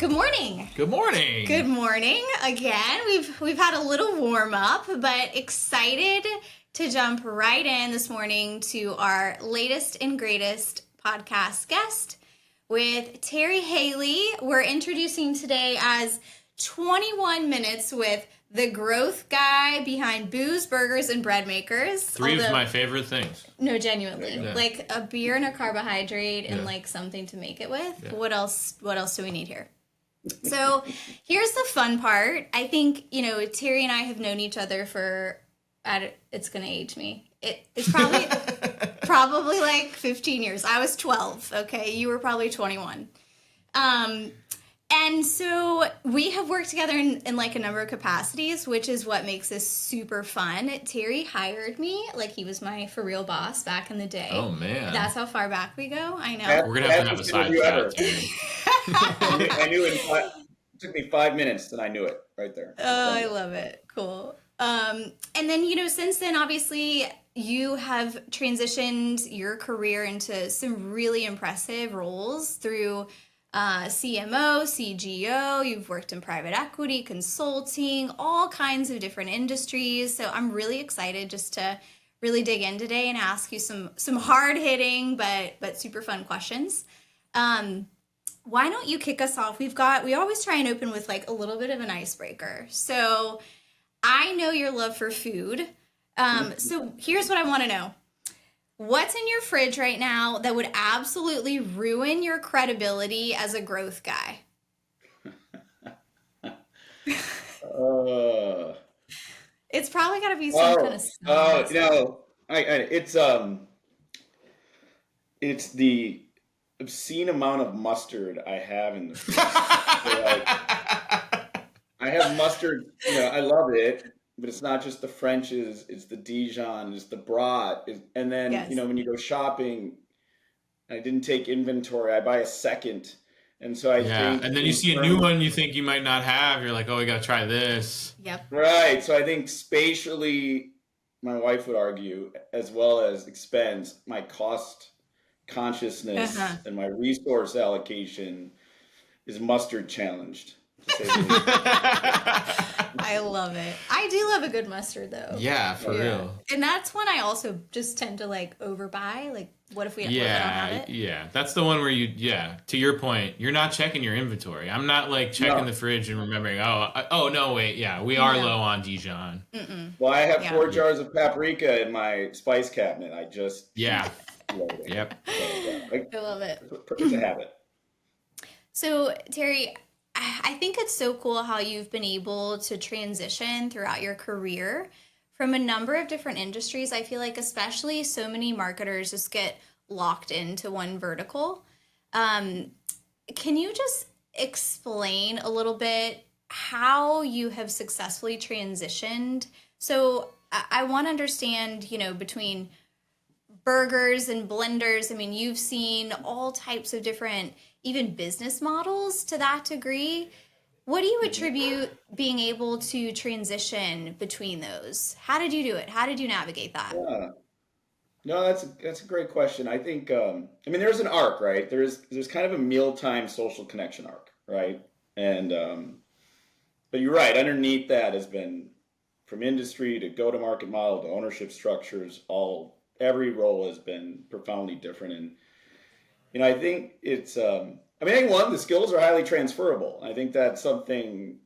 Good morning. Good morning. Good morning again. We've had a little warm up, but excited to jump right in this morning to our latest and greatest podcast guest with Terry Haley. We're introducing today as 21 Minutes with the growth guy behind Booze, Burgers, and Breadmakers. Three of my favorite things. No, genuinely. Yeah. Like a beer and a carbohydrate and like something to make it with. Yeah. What else do we need here? So here's the fun part. I think, Terry and I have known each other for, it's going to age me. It's probably probably like 15 years. I was 12, okay? You were probably 21. And so we have worked together in like a number of capacities, which is what makes this super fun. Terry hired me, like he was my for real boss back in the day. Oh, man. That's how far back we go. I know. We're going to have a side chat. I knew it took me 5 minutes and I knew it right there. Oh, I love it. Cool. And then, since then, obviously, you have transitioned your career into some really impressive roles through CMO, CGO, you've worked in private equity, consulting, all kinds of different industries. So I'm really excited just to really dig in today and ask you some hard-hitting but super fun questions. Why don't you kick us off? We always try and open with like a little bit of an icebreaker. So I know your love for food. So here's what I want to know. What's in your fridge right now that would absolutely ruin your credibility as a growth guy? It's probably got to be some kind of stuff. It's the obscene amount of mustard I have in the fridge. I have mustard, I love it. But it's not just the French's, it's the Dijon, it's the Brat. And then, Yes. When you go shopping, I didn't take inventory. I buy a second. And so I think... And then you see a new one you think you might not have. You're like, oh, we got to try this. Yep. Right. So I think spatially, my wife would argue, as well as expense, my cost consciousness and my resource allocation is mustard challenged. I love it. I do love a good mustard though. Yeah, for real. And that's when I also just tend to like overbuy. Like, what if we don't have it? Yeah. That's the one where to your point, you're not checking your inventory. I'm not like checking the fridge and remembering, we are low on Dijon. Well, I have 4 jars of paprika in my spice cabinet. I just... Yeah. I love it. It's a habit. So, Terry, I think it's so cool how you've been able to transition throughout your career from a number of different industries. I feel like especially so many marketers just get locked into one vertical. Can you just explain a little bit how you have successfully transitioned? So I want to understand, between burgers and blenders. I mean, you've seen all types of different even business models to that degree. What do you attribute being able to transition between those? How did you do it? How did you navigate that? Yeah. No, that's a great question. I think there's an arc, right? There's kind of a mealtime social connection arc, right? And but you're right, underneath that has been from industry to go-to-market model to ownership structures, every role has been profoundly different. And I think it's, I think the skills are highly transferable. I think that's something,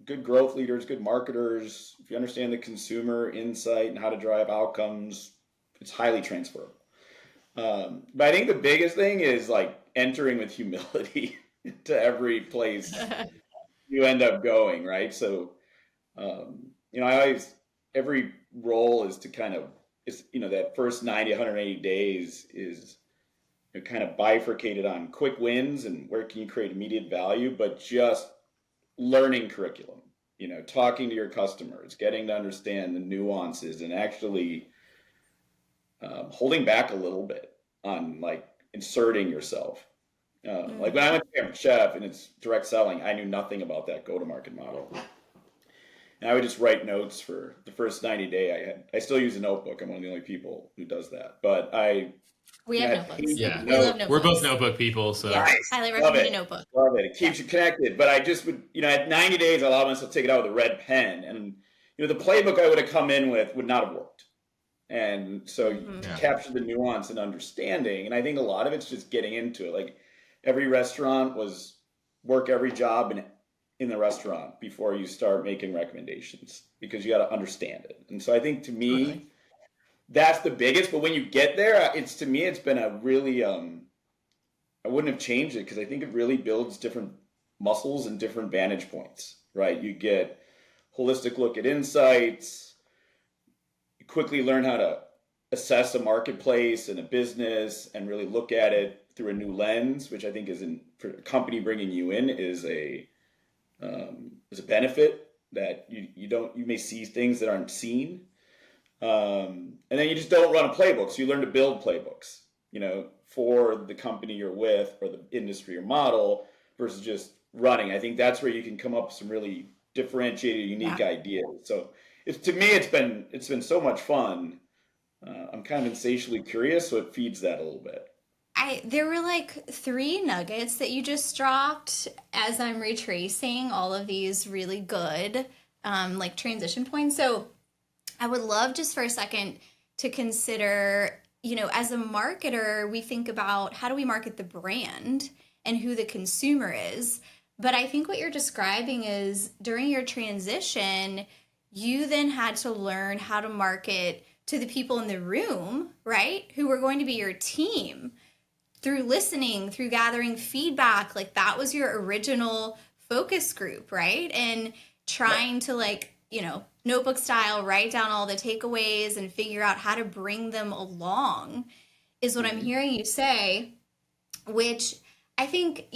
good growth leaders, good marketers, if you understand the consumer insight and how to drive outcomes, it's highly transferable. But I think the biggest thing is like entering with humility to every place you end up going, right? So, every role is to kind of, that first 90, 180 days is kind of bifurcated on quick wins and where can you create immediate value, but just learning curriculum, talking to your customers, getting to understand the nuances and actually holding back a little bit on like inserting yourself. Like when I went to Pampered Chef and it's direct selling, I knew nothing about that go-to-market model. And I would just write notes for the first 90 days. I still use a notebook. I'm one of the only people who does that. But I We You have know, I notebooks. hate Yeah. We love We're both notebooks. notebook people, so Yeah, Nice. highly Love recommend a it. notebook. Love it. It Yeah. keeps you connected. But I just would, at 90 days, I allowed myself to take it out with a red pen. And, the playbook I would have come in with would not have worked. And so to yeah. capture the nuance and understanding, and I think a lot of it's just getting into it. Like every restaurant was work every job in the restaurant before you start making recommendations because you got to understand it. And so I think to me, that's the biggest. But when you get there, to me, it's been a really, I wouldn't have changed it because I think it really builds different muscles and different vantage points, right? You get holistic look at insights, you quickly learn how to assess a marketplace and a business and really look at it through a new lens, which I think for a company bringing you in is a benefit that you may see things that aren't seen. And then you just don't run a playbook. So you learn to build playbooks, for the company you're with or the industry or model versus just running. I think that's where you can come up with some really differentiated, unique ideas. So to me, it's been so much fun. I'm kind of insatiably curious, so it feeds that a little bit. There were like 3 nuggets that you just dropped as I'm retracing all of these really good like transition points. So I would love just for a second to consider, as a marketer, we think about how do we market the brand and who the consumer is. But I think what you're describing is during your transition, you then had to learn how to market to the people in the room, right? Who were going to be your team through listening, through gathering feedback. Like that was your original focus group, right? And trying to notebook style, write down all the takeaways and figure out how to bring them along is what I'm hearing you say, which I think,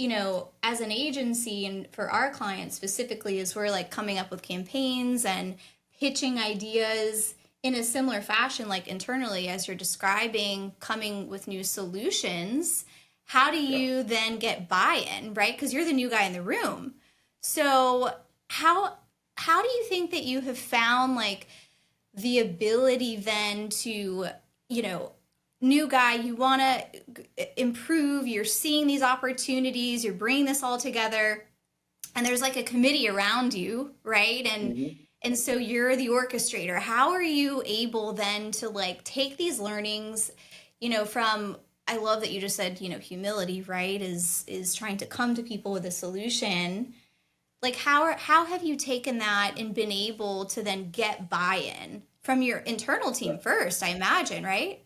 as an agency and for our clients specifically, as we're like coming up with campaigns and pitching ideas in a similar fashion, like internally, as you're describing, coming with new solutions, how do you then get buy-in, right? Because you're the new guy in the room. So how do you think that you have found like the ability then to, new guy, you want to improve, you're seeing these opportunities, you're bringing this all together, and there's like a committee around you, right? And so you're the orchestrator. How are you able then to like take these learnings, from, I love that you just said, humility, right? Is trying to come to people with a solution. Like how have you taken that and been able to then get buy-in from your internal team first, I imagine, right?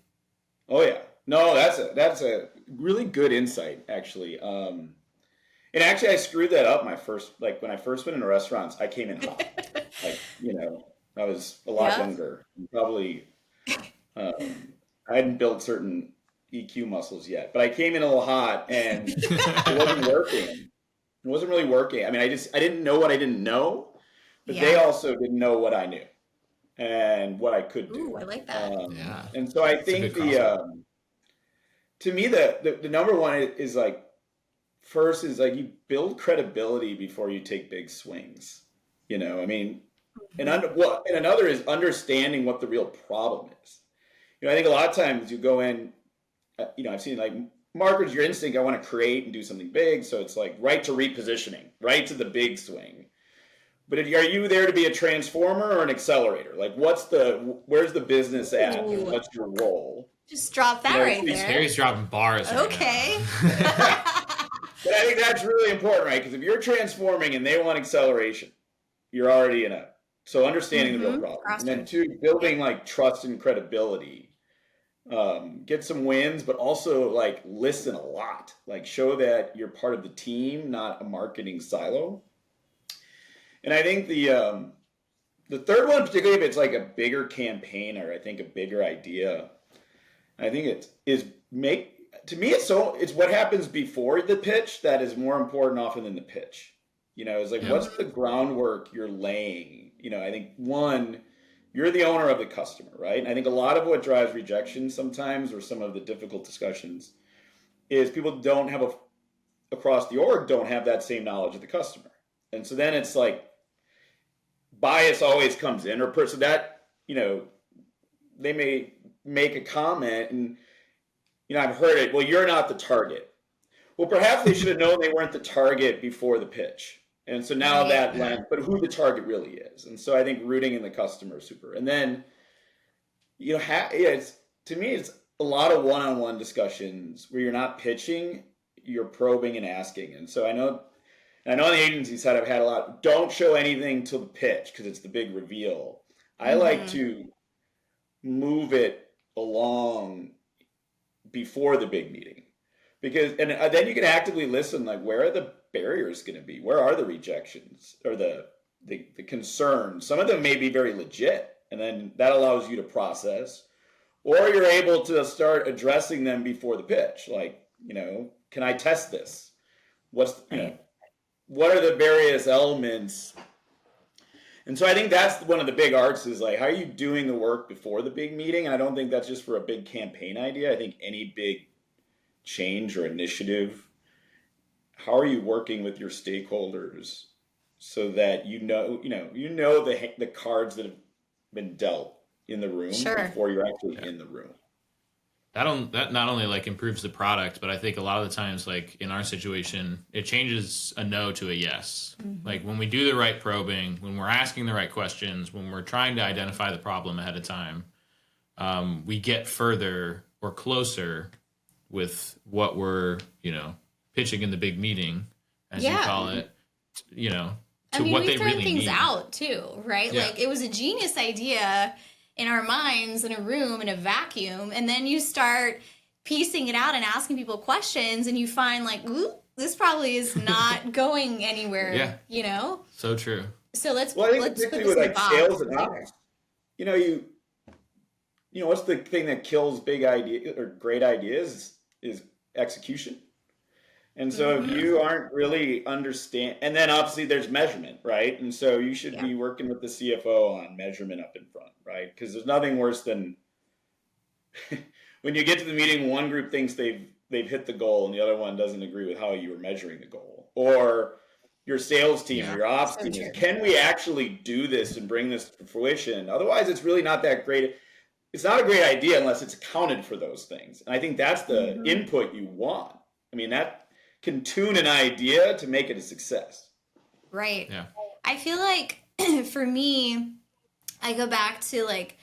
Oh yeah. No, that's a really good insight, actually. And actually I screwed that up when I first went into restaurants, I came in hot. Like, I was a lot younger. Probably I hadn't built certain EQ muscles yet, but I came in a little hot and it wasn't working. It wasn't really working. I mean, I didn't know what I didn't know, but they also didn't know what I knew and what I could do. Ooh, I like that. And so I think to me, the number one is like, first is like you build credibility before you take big swings. I mean, and another is understanding what the real problem is. I think a lot of times you go in, I've seen like marketers, your instinct, I want to create and do something big. So it's like right to repositioning, right to the big swing. But are you there to be a transformer or an accelerator? Like where's the business at? Ooh. What's your role? Just drop that right there. Terry's dropping bars. Okay. But I think that's really important, right? Because if you're transforming and they want acceleration, you're already so understanding the real problem. And then 2, building like trust and credibility. Get some wins, but also like listen a lot. Like show that you're part of the team, not a marketing silo. And I think the third one, particularly if it's like a bigger campaign or I think a bigger idea, I think to me it's what happens before the pitch that is more important often than the pitch. It's like what's the groundwork you're laying? I think one, you're the owner of the customer, right? And I think a lot of what drives rejection sometimes, or some of the difficult discussions, is people don't have across the org don't have that same knowledge of the customer. And so then it's like bias always comes in, or person that, they may make a comment and I've heard it, well, you're not the target. Well, perhaps they should have known they weren't the target before the pitch. And so now Right. that land, but who the target really is. And so I think rooting in the customer is super. And then, to me, it's a lot of one-on-one discussions where you're not pitching, you're probing and asking. And so I know on the agency side, I've had a lot, don't show anything till the pitch because it's the big reveal. I like to move it along before the big meeting. Because then you can actively listen, like, where are the barriers going to be? Where are the rejections or the concerns? Some of them may be very legit, and then that allows you to process. Or you're able to start addressing them before the pitch. Like, can I test this? What are the various elements? And so I think that's one of the big arts is like, how are you doing the work before the big meeting? And I don't think that's just for a big campaign idea. I think any big change or initiative, how are you working with your stakeholders so that you know the cards that have been dealt in the room before you're actually in the room. That not only like improves the product, but I think a lot of the times, like in our situation, it changes a no to a yes. Like when we do the right probing, when we're asking the right questions, when we're trying to identify the problem ahead of time, we get further or closer with what we're, pitching in the big meeting, as you call it, to what they really need. We've thrown things out too, right? Yeah. Like it was a genius idea in our minds in a room in a vacuum, and then you start piecing it out and asking people questions, and you find like, ooh, this probably is not going anywhere. So true. So let's put this with in like box. Sales and ops. What's the thing that kills big ideas or great ideas is execution. And so if you aren't really and then obviously there's measurement, right? And so you should be working with the CFO on measurement up in front, right? Because there's nothing worse than when you get to the meeting, one group thinks they've hit the goal and the other one doesn't agree with how you were measuring the goal. Or your sales team or your ops team is, can we actually do this and bring this to fruition? Otherwise, it's really not that great. It's not a great idea unless it's accounted for those things. And I think that's the input you want. I mean, that can tune an idea to make it a success. Right. Yeah. I feel like for me, I go back to like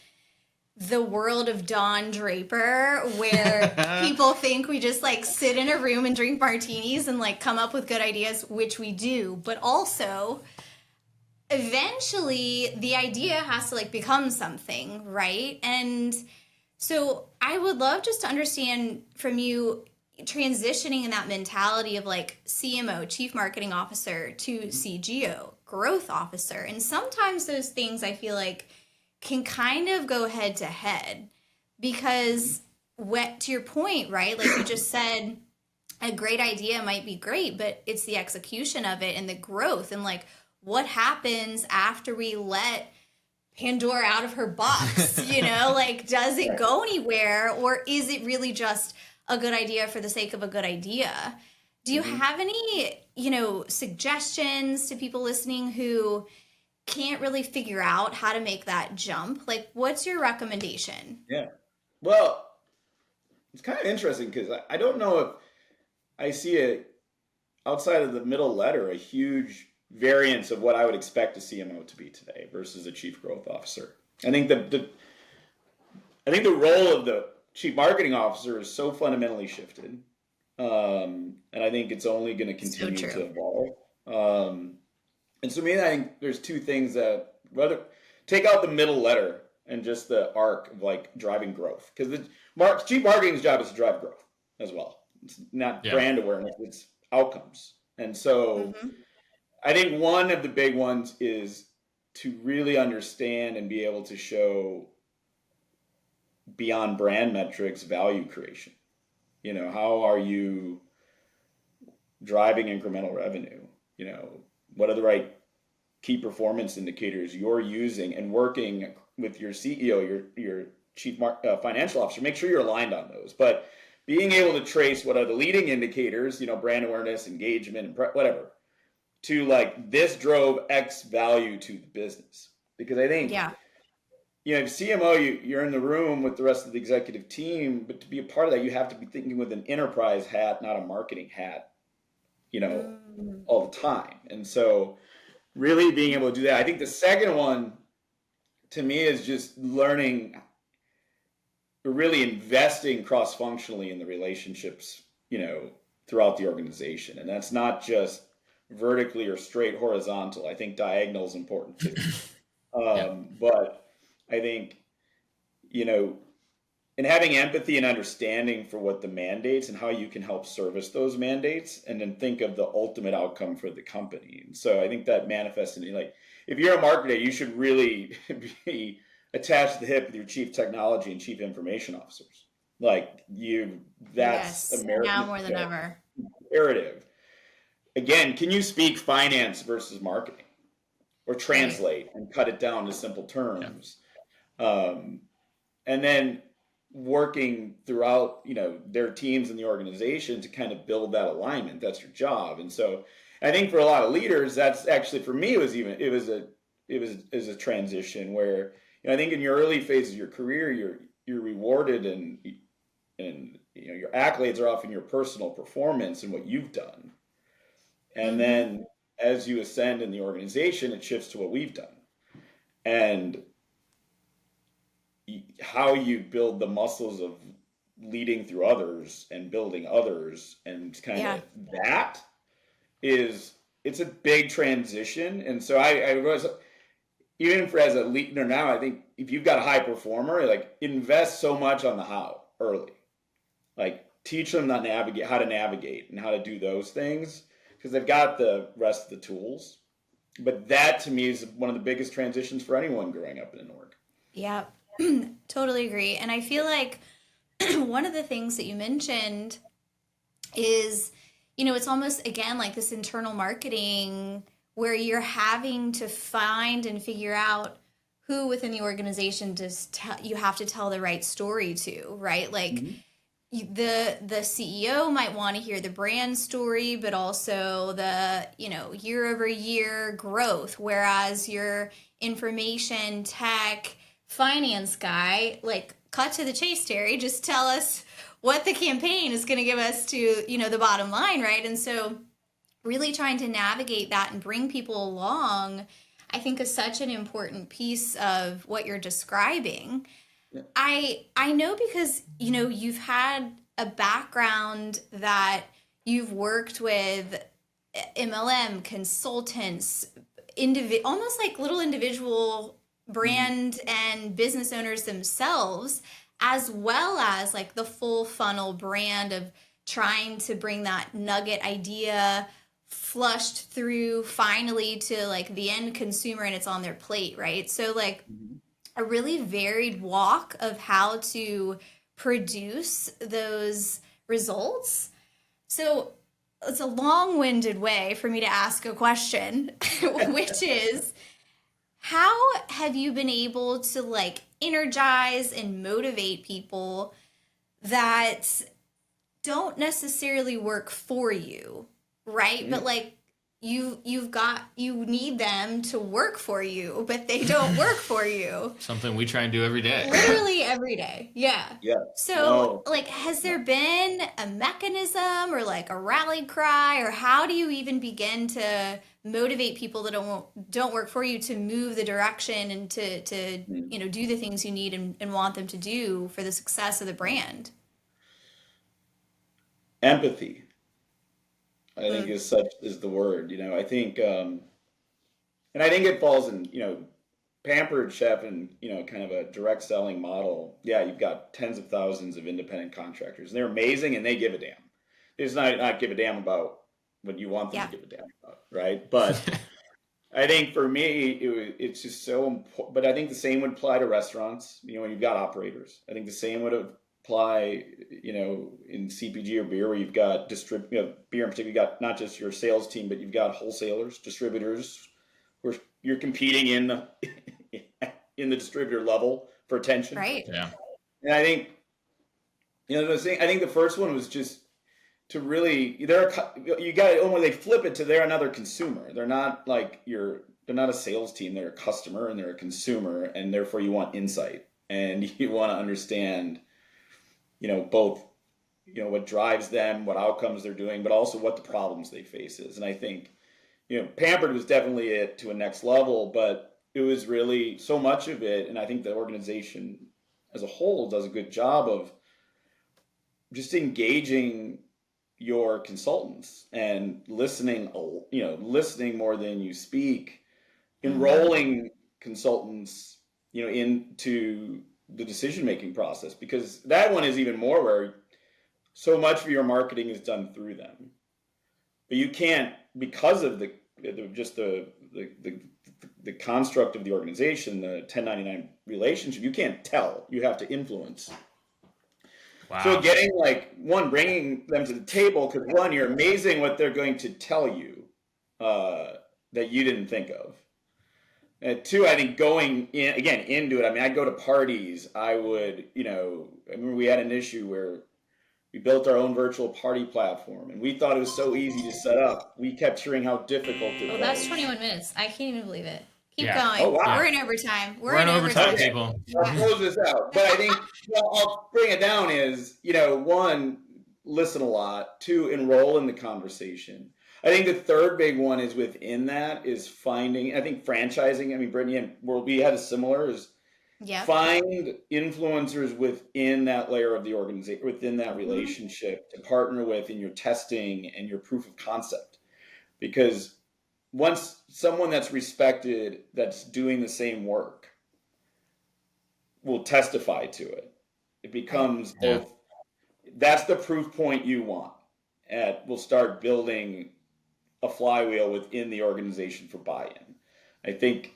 the world of Don Draper, where people think we just like sit in a room and drink martinis and like come up with good ideas, which we do. But also, eventually the idea has to like become something, right? And so I would love just to understand from you, transitioning in that mentality of like CMO, Chief Marketing Officer, to CGO, Growth Officer. And sometimes those things I feel like can kind of go head to head because to your point, right? Like you just said, a great idea might be great, but it's the execution of it and the growth and like what happens after we let Pandora out of her box, like does it go anywhere or is it really just a good idea for the sake of a good idea? Do you have any, suggestions to people listening who can't really figure out how to make that jump? Like, what's your recommendation? Yeah. Well, it's kind of interesting because I don't know if I see outside of the middle letter, a huge variance of what I would expect a CMO to be today versus a chief growth officer. I think the role of the Chief Marketing Officer is so fundamentally shifted, and I think it's only going to continue to evolve. And so, I think there's two things that take out the middle letter and just the arc of like driving growth, because the Chief Marketing's job is to drive growth as well. It's not brand awareness; it's outcomes. And so, I think one of the big ones is to really understand and be able to show beyond brand metrics value creation. How are you driving incremental revenue? What are the right key performance indicators you're using and working with your CEO, your chief financial officer, make sure you're aligned on those. But being able to trace what are the leading indicators, brand awareness, engagement, and whatever, to like this drove X value to the business. Because I think CMO, you're in the room with the rest of the executive team, but to be a part of that, you have to be thinking with an enterprise hat, not a marketing hat, Mm. all the time. And so really being able to do that. I think the second one to me is just learning, really investing cross-functionally in the relationships, throughout the organization. And that's not just vertically or straight horizontal. I think diagonal is important too. Yeah. But I think, and having empathy and understanding for what the mandates and how you can help service those mandates, and then think of the ultimate outcome for the company. And so I think that manifests in, like, if you're a marketer, you should really be attached to the hip with your chief technology and chief information officers. Like, that's Yes, now American more than ever. imperative. Again, can you speak finance versus marketing, or Right. translate and cut it down to simple Yeah. terms? And then working throughout, their teams in the organization to kind of build that alignment. That's your job. And so I think for a lot of leaders, that's actually, for me, it was a transition where, I think in your early phase of your career, you're rewarded, and your accolades are often your personal performance and what you've done. And Mm-hmm. then as you ascend in the organization, it shifts to what we've done. And how you build the muscles of leading through others and building others, and kind Yeah. of that it's a big transition. And so I was, even for as a leader now, I think if you've got a high performer, like, invest so much on the how early, like, teach them how to navigate and how to do those things, because they've got the rest of the tools. But that to me is one of the biggest transitions for anyone growing up in an org. Yeah. Totally agree. And I feel like one of the things that you mentioned is, it's almost again like this internal marketing where you're having to find and figure out who within the organization you have to tell the right story to, right? Like, Mhm. the CEO might want to hear the brand story, but also the, year over year growth, whereas your information tech finance guy, like, cut to the chase, Terry, just tell us what the campaign is going to give us to, the bottom line, right? And so really trying to navigate that and bring people along, I think, is such an important piece of what you're describing. Yeah. I know because, you've had a background that you've worked with MLM consultants, almost like little individual Mhm. brand and business owners themselves, as well as like the full funnel brand of trying to bring that nugget idea flushed through finally to like the end consumer and it's on their plate, right? So like Mhm. a really varied walk of how to produce those results. So it's a long-winded way for me to ask a question, which is, how have you been able to like energize and motivate people that don't necessarily work for you, right? But Mhm. like you need them to work for you, but they don't work for you. Something we try and do every day. Literally every day. Yeah. Yeah. So, No. like, has there been a mechanism or like a rally cry, or how do you even begin to motivate people that don't work for you to move the direction and to Mhm. do the things you need and want them to do for the success of the brand? Empathy, I think, Mm, is the word. I think, and I think it falls in, Pampered chef, and, kind of a direct selling model. Yeah, you've got tens of thousands of independent contractors, and they're amazing, and they give a damn. They just not give a damn about what you want them to yeah. give a damn about, right? But I think for me, it's just so important. But I think the same would apply to restaurants. When you've got operators, I think the same would apply, in CPG or beer, where you've got beer in particular. You've got not just your sales team, but you've got wholesalers, distributors, where you're competing in the in the distributor level for attention. Right. Yeah. And I think, the thing. I think the first one was just to really, you got to, when they flip it to, they're another consumer. They're not like not a sales team. They're a customer and they're a consumer, and therefore you want insight and you want to understand, both, what drives them, what outcomes they're doing, but also what the problems they face is. And I think, Pampered was definitely it to a next level, but it was really so much of it. And I think the organization as a whole does a good job of just engaging your consultants and listening more than you speak, enrolling consultants, into the decision-making process, because that one is even more where so much of your marketing is done through them, but you can't, because of the construct of the organization, the 1099 relationship, you can't tell, you have to influence. Wow. So getting bringing them to the table, because one, you're amazing what they're going to tell you that you didn't think of. And two, I think going into it, I mean, I'd go to parties. I would, I remember we had an issue where we built our own virtual party platform, and we thought it was so easy to set up. We kept hearing how difficult it was. Oh, that's 21 minutes. I can't even believe it. Keep going. Oh, wow. We're in overtime. We're in overtime, people. I'll close this out. But I think I'll bring it down is, one, listen a lot. Two, enroll in the conversation. I think the third big one is within that is finding, I think franchising. I mean, Brittany and we had a similar is find influencers within that layer of the organization, within that relationship to partner with in your testing and your proof of concept. Because once someone that's respected, that's doing the same work, will testify to it, it becomes both, that's the proof point you want. And we'll start building a flywheel within the organization for buy-in. I think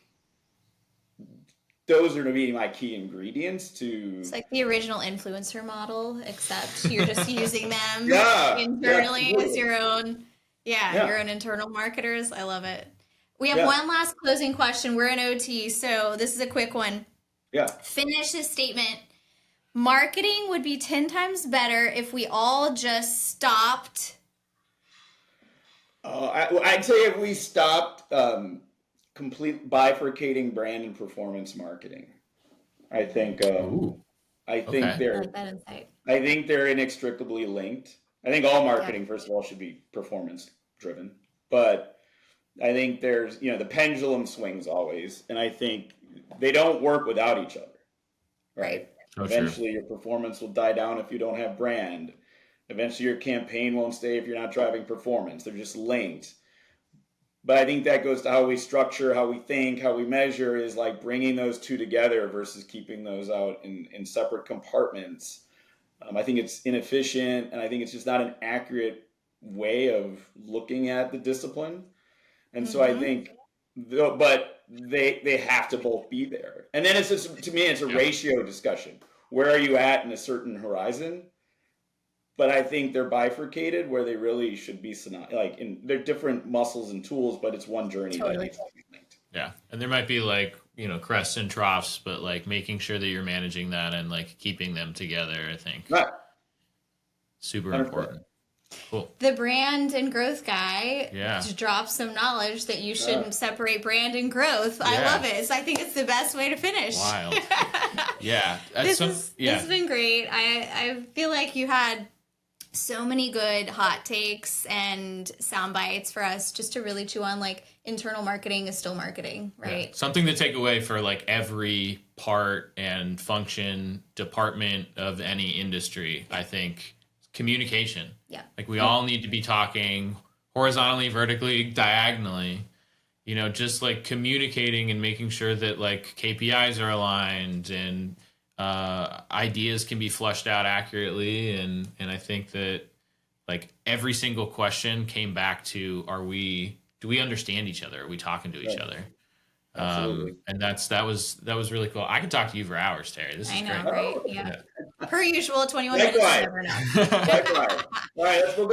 those are going to be my key ingredients to... It's like the original influencer model, except you're just using them internally as your own, your own internal marketers. I love it. We have one last closing question. We're in OT, so this is a quick one. Yeah. Finish this statement. Marketing would be 10 times better if we all just stopped. I'd say if we stopped complete bifurcating brand and performance marketing. I think they're inextricably linked. I think all marketing, first of all, should be performance driven, but I think there's, the pendulum swings always, and I think they don't work without each other, right? Eventually your performance will die down if you don't have brand. Eventually your campaign won't stay if you're not driving performance. They're just linked. But I think that goes to how we structure, how we think, how we measure, is like bringing those two together versus keeping those out in separate compartments. I think it's inefficient, and I think it's just not an accurate way of looking at the discipline. And so I think, but they have to both be there. And then it's just, to me, it's a ratio discussion. Where are you at in a certain horizon? But I think they're bifurcated where they really should be, they're different muscles and tools, but it's one journey. Totally. Yeah. And there might be crests and troughs, but making sure that you're managing that and keeping them together, I think. Right. Super important. Cool. The brand and growth guy just dropped some knowledge that you shouldn't separate brand and growth. I love it. So I think it's the best way to finish. Wild. Yeah. This has been great. I feel like you had so many good hot takes and sound bites for us just to really chew on. Internal marketing is still marketing, right? Yeah. Something to take away for every part and function department of any industry. I think communication. Yeah. We all need to be talking horizontally, vertically, diagonally, just communicating and making sure that KPIs are aligned and ideas can be fleshed out accurately. And I think that every single question came back to, do we understand each other? Are we talking to each other? Absolutely. And that was really cool. I could talk to you for hours, Terry. This is great. Right? Yeah. Per usual, 21 minutes. Never know. Likewise. All right, we'll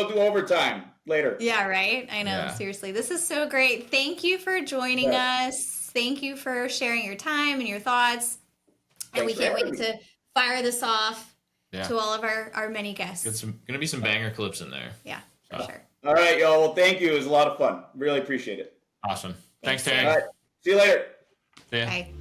do overtime later. Yeah, right. I know. Yeah. Seriously, this is so great. Thank you for joining us. Thank you for sharing your time and your thoughts. And we can't wait to fire this off to all of our many guests. It's going to be some banger clips in there. Yeah, for sure. All right, y'all. Well, thank you. It was a lot of fun. Really appreciate it. Awesome. Thanks, Thanks, Tang. All right. See you later. See ya. Bye.